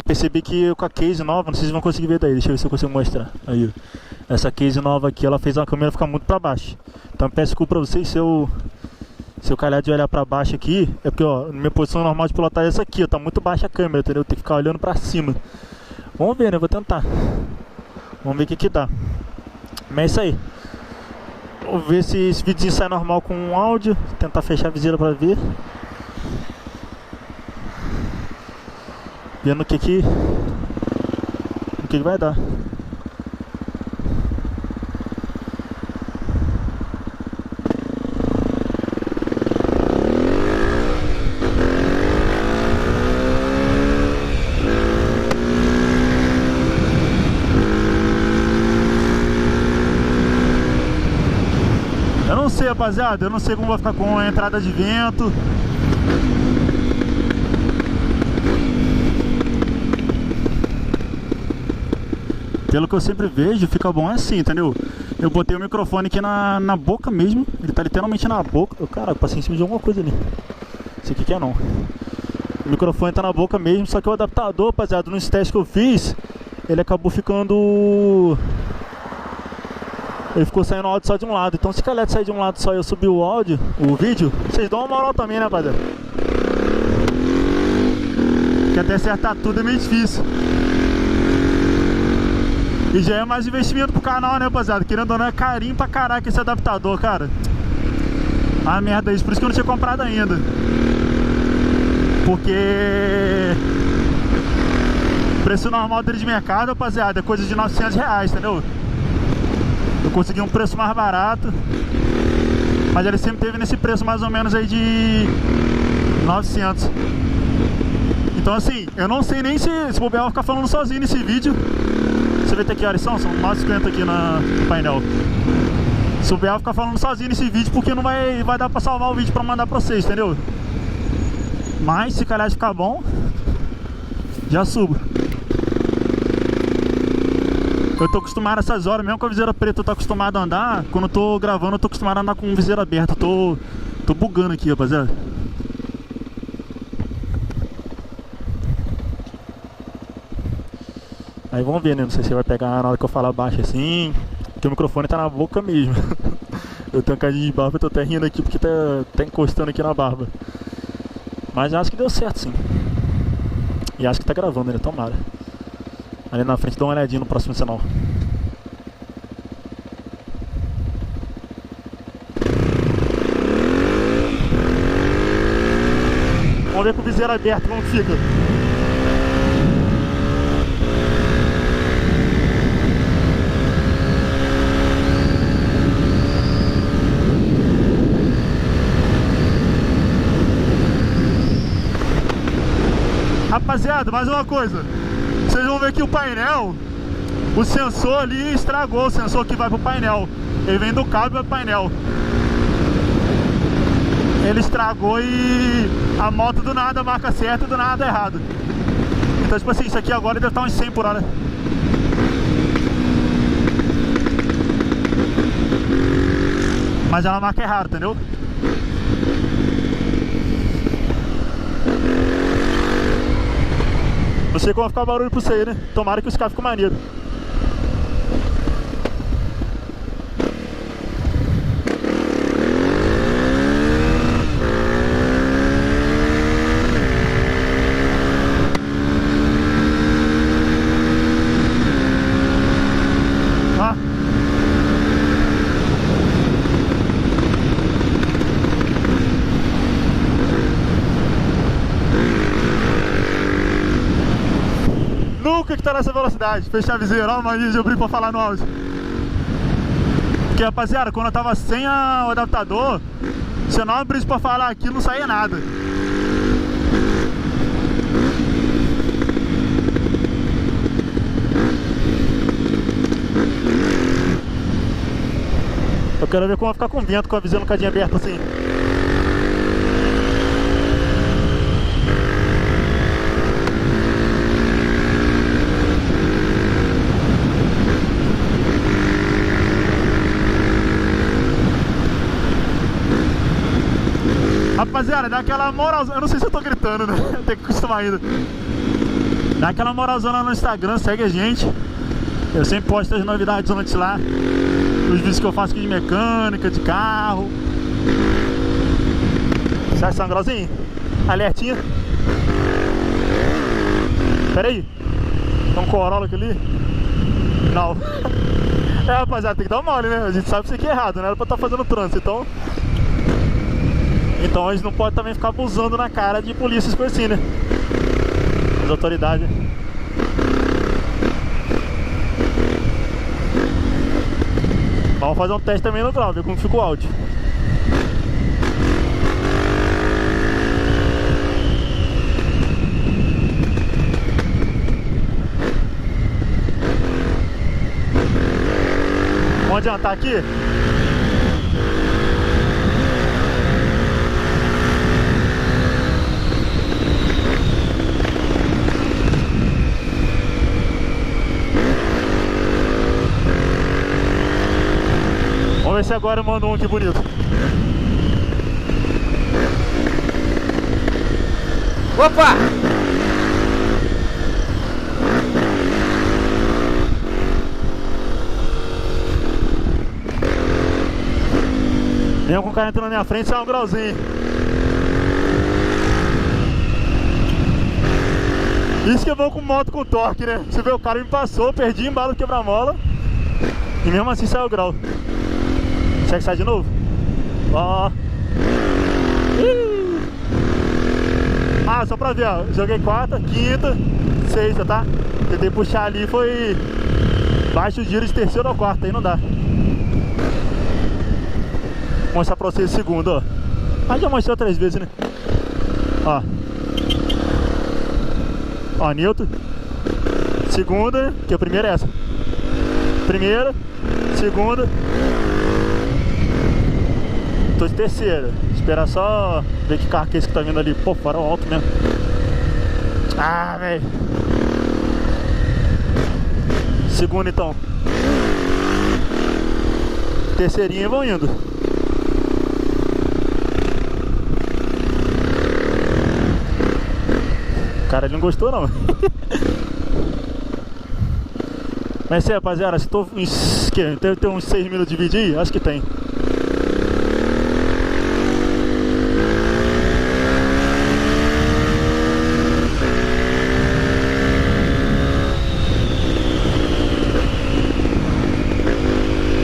percebi que com a case nova, não sei se vocês vão conseguir ver daí, deixa eu ver se eu consigo mostrar. Aí, ó. Essa case nova aqui, ela fez a câmera ficar muito pra baixo. Então peço desculpa pra vocês se eu calhar de olhar pra baixo aqui. É porque, ó, minha posição normal de pilotar é essa aqui, ó. Tá muito baixa a câmera, entendeu? Tem que ficar olhando pra cima. Vamos ver, né? Vou tentar. Vamos ver o que que dá. Mas é isso aí. Vou ver se esse vídeo sai normal com o áudio. Tentar fechar a viseira pra ver. Vendo o que vai dar. Eu não sei, rapaziada, eu não sei como vai ficar com a entrada de vento. Pelo que eu sempre vejo, fica bom assim, entendeu? Eu botei o microfone aqui na boca mesmo. Ele tá literalmente na boca. Cara, eu passei em cima de alguma coisa ali. Não sei o que é não. O microfone tá na boca mesmo. Só que o adaptador, rapaziada, nos testes que eu fiz, ele acabou ficando... Ele ficou saindo o áudio só de um lado. Então se calhar de sair de um lado só e eu subir o áudio, o vídeo, vocês dão uma moral também, né, rapaziada? Porque até acertar tudo é meio difícil. E já é mais investimento pro canal, né, rapaziada? Querendo ou não, é carinho pra caraca esse adaptador, cara. Ah, merda, isso. Por isso que eu não tinha comprado ainda. Porque... o preço normal dele de mercado, rapaziada, é coisa de R$900, entendeu? Eu consegui um preço mais barato. Mas ele sempre teve nesse preço mais ou menos aí de 900. Então assim, eu não sei nem se bobear vai ficar falando sozinho nesse vídeo. Você vê até que horas são? São 9h50 aqui no painel. Se o Biel ficar falando sozinho nesse vídeo, porque não vai dar pra salvar o vídeo pra mandar pra vocês, entendeu? Mas se calhar ficar bom, já subo. Eu tô acostumado a essas horas, mesmo com a viseira preta, eu tô acostumado a andar. Quando eu tô gravando, eu tô acostumado a andar com viseira aberta. Tô bugando aqui, rapaziada. Aí vamos ver, né? Não sei se vai pegar na hora que eu falar baixo assim. Porque o microfone tá na boca mesmo. Eu tenho um cadinho de barba, eu tô até rindo aqui porque tá encostando aqui na barba. Mas acho que deu certo, sim. E acho que tá gravando, né? Tomara. Ali na frente, dá uma olhadinha no próximo sinal. Vamos ver com o viseiro aberto como fica. Rapaziada, mais uma coisa. Vocês vão ver que o painel, o sensor ali estragou, o sensor que vai pro painel. Ele vem do cabo e vai pro painel. Ele estragou e a moto do nada marca certo e do nada errado. Então tipo assim, isso aqui agora deve estar uns 100 por hora. Mas ela marca errado, entendeu? Não sei como vai ficar o barulho pra você aí, né? Tomara que os carros fiquem maneiros. Nunca que tá nessa velocidade. Fechar a viseira, ó, mania de abrir pra falar no áudio. Porque, rapaziada, quando eu tava sem o adaptador, se eu não abrisse pra falar aqui, não saía nada. Eu quero ver como vai ficar com vento, com a viseira no cadinho aberto assim. Rapaziada, dá aquela moral. Eu não sei se eu tô gritando, né? Tem que acostumar ainda. Dá aquela moralzona no Instagram, segue a gente. Eu sempre posto as novidades antes lá. Os vídeos que eu faço aqui de mecânica, de carro. Você acha um grauzinho? Alertinha. Pera aí. Tem um Corolla aqui ali? Não. É, rapaziada, tem que dar mole, né? A gente sabe que isso aqui é errado, né? Era pra estar fazendo trânsito, então a gente não pode também ficar abusando na cara de polícias com assim, né? As autoridades. Vamos fazer um teste também no grau, ver como fica o áudio. Vamos adiantar aqui? Vamos ver se agora eu mando um aqui bonito. Opa! Vem com o cara entrando na minha frente, sai um grauzinho. Isso que é bom com moto com torque, né? Você vê, o cara me passou, perdi embalo do quebra-mola e mesmo assim saiu o grau. Será que sai de novo? Ó. Ah, só pra ver, ó. Joguei quarta, quinta, sexta, tá? Tentei puxar ali, foi baixo giro de terceira ou quarta, aí não dá. Vou mostrar pra vocês o segundo, ó. Ah, já mostrei 3 vezes, né? Ó. Ó, Newton. Segunda, que a primeira é essa. Primeira, segunda. Tô de terceira. Esperar só ver que carro que é esse que tá vindo ali. Pô, farol alto mesmo. Ah, velho. Segunda então. Terceirinha e vão indo. O cara ele não gostou não. Mas se rapaziada, se tô deve ter uns 6 minutos de vídeo aí? Acho que tem.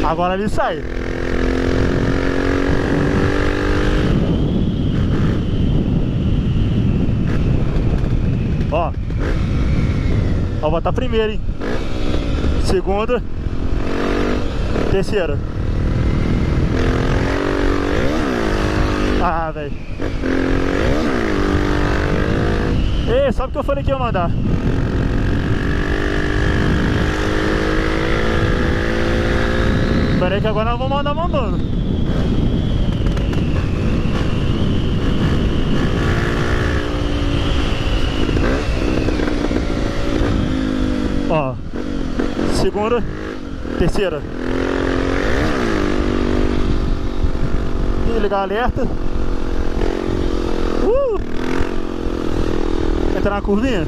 Agora ele sai. Ó. Vou botar primeiro, hein? Segunda. Terceira. Ah, velho. Ei, sabe o que eu falei que ia mandar? Pera aí que agora nós vamos mandar mandando. Ó. Segunda. Terceira. E ligar o alerta. Entrar na curvinha?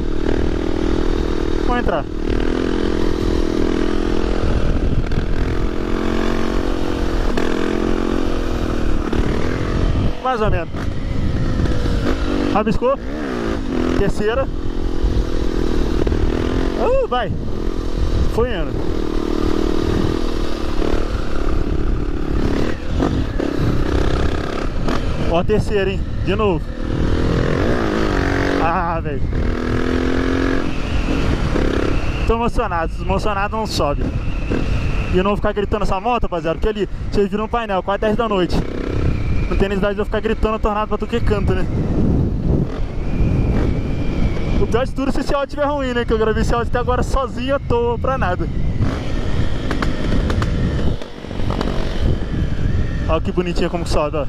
Vamos entrar. Mais ou menos. Rabiscou. Terceira. Vai. Foi indo. Ó a terceira, hein? De novo. Ah, velho. Tô emocionado. Emocionado não sobe. E eu não vou ficar gritando essa moto, rapaziada. Porque ali, vocês viram no painel, quase 10 da noite. Não tem necessidade de eu ficar gritando tornado pra tu que canta, né? O pior de tudo é se esse áudio estiver ruim, né? Que eu gravei esse áudio até agora sozinho à toa, pra nada. Olha que bonitinha como sobe, ó.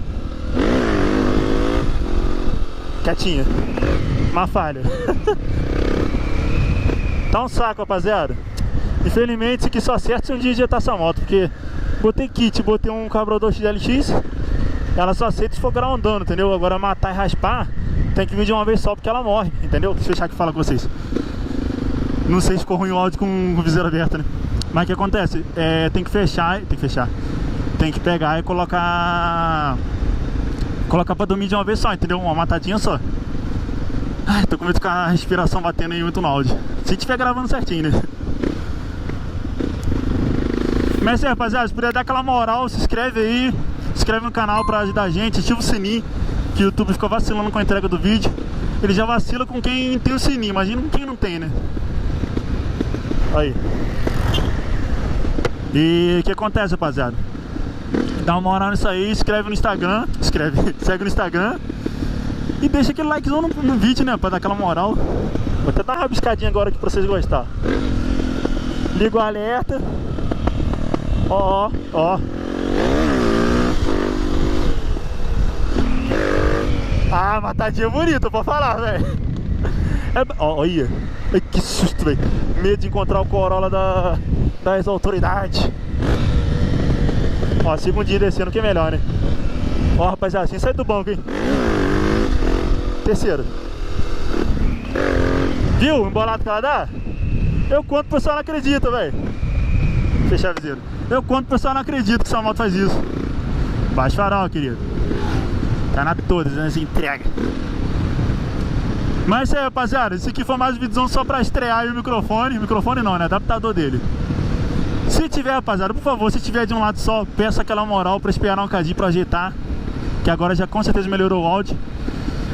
Quietinha. Uma falha. Tá um saco, rapaziada. Infelizmente isso aqui só acerta se um dia injetar essa moto. Porque botei kit, botei um carburador XLX. Ela só aceita se for groundando, entendeu? Agora matar e raspar tem que vir de uma vez só porque ela morre, entendeu? Deixa eu fechar aqui e falar com vocês. Não sei se ficou ruim o áudio com o viseiro aberto, né? Mas o que acontece? Tem que fechar. Tem que pegar e colocar pra dormir de uma vez só, entendeu? Uma matadinha só. Ai, tô com medo de ficar a respiração batendo aí muito no áudio. Se estiver gravando certinho, né? Mas é, rapaziada, se puder dar aquela moral, se inscreve aí. Se inscreve no canal pra ajudar a gente. Ativa o sininho, que o YouTube fica vacilando com a entrega do vídeo. Ele já vacila com quem tem o sininho. Imagina quem não tem, né? Aí. E o que acontece, rapaziada? Dá uma moral nisso aí, inscreve no Instagram. Segue no Instagram. E deixa aquele likezão no vídeo, né? Pra dar aquela moral. Vou até dar uma rabiscadinha agora aqui pra vocês gostarem. Liga o alerta. Ó. Ah, matadinha bonita, pode falar, velho. Olha. Que susto, velho. Medo de encontrar o Corolla das autoridades. Ó, segundinho descendo, que é melhor, né? Ó, rapaziada, assim sai do banco, hein? Terceiro. Viu o embolado que ela dá? Eu conto, o pessoal não acredita, velho. Fechar a viseira. Eu conto, o pessoal não acredita que essa moto faz isso. Baixa farol, querido. Tá na todas, né? Se entrega. Mas é isso aí, rapaziada. Esse aqui foi mais um vídeo só pra estrear aí o microfone. Microfone não, né? Adaptador dele. Se tiver, rapaziada, por favor, se tiver de um lado só, peça aquela moral pra esperar um cadinho pra ajeitar. Que agora já com certeza melhorou o áudio.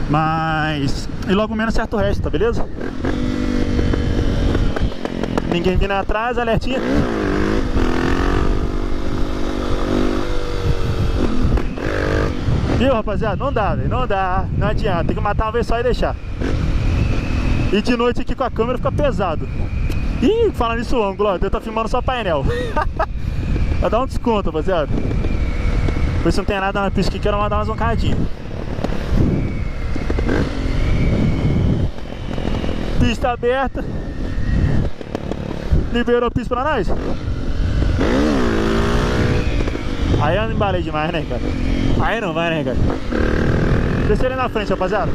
Mas... E logo menos certo o resto, tá beleza? Ninguém vindo atrás, alertinha. Viu, rapaziada? Não dá, velho. Não dá. Não adianta. Tem que matar uma vez só e deixar. E de noite aqui com a câmera fica pesado. Ih, falando nisso, o ângulo, ó. Eu tô filmando só painel. Vai dar um desconto, rapaziada. Pois se não tem nada na pista aqui, quero mandar umas zoncadinhas. Pista aberta. Liberou a pista pra nós. Aí eu não embalei demais, né, cara? Aí não vai, né, cara? Desce ele na frente, rapaziada.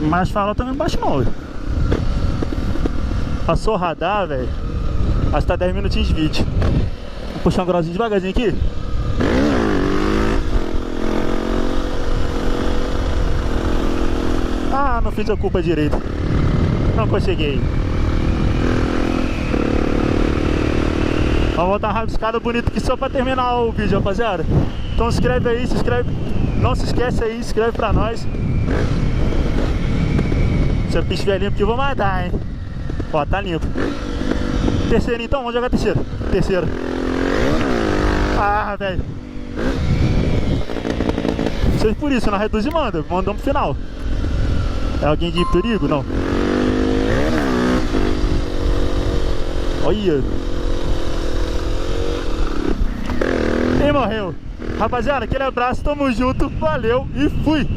Mas farol também não baixa não. Passou o radar, velho. Acho que tá 10 minutinhos de vídeo. Vou puxar um grauzinho devagarzinho aqui. Ah, não fiz a culpa direito. Não consegui. Vamos botar uma rabiscada bonita aqui só pra terminar o vídeo, rapaziada. Então se inscreve aí, se inscreve. Não se esquece aí, se inscreve pra nós. Se é piche velhinho porque eu vou matar, hein. Ó, tá limpo. Terceiro então, vamos jogar terceiro. Terceiro. Ah, velho. Vocês por isso, não reduz e manda. Mandamos pro final. É alguém de perigo? Não. Olha. E morreu. Rapaziada, aquele abraço, tamo junto. Valeu e fui.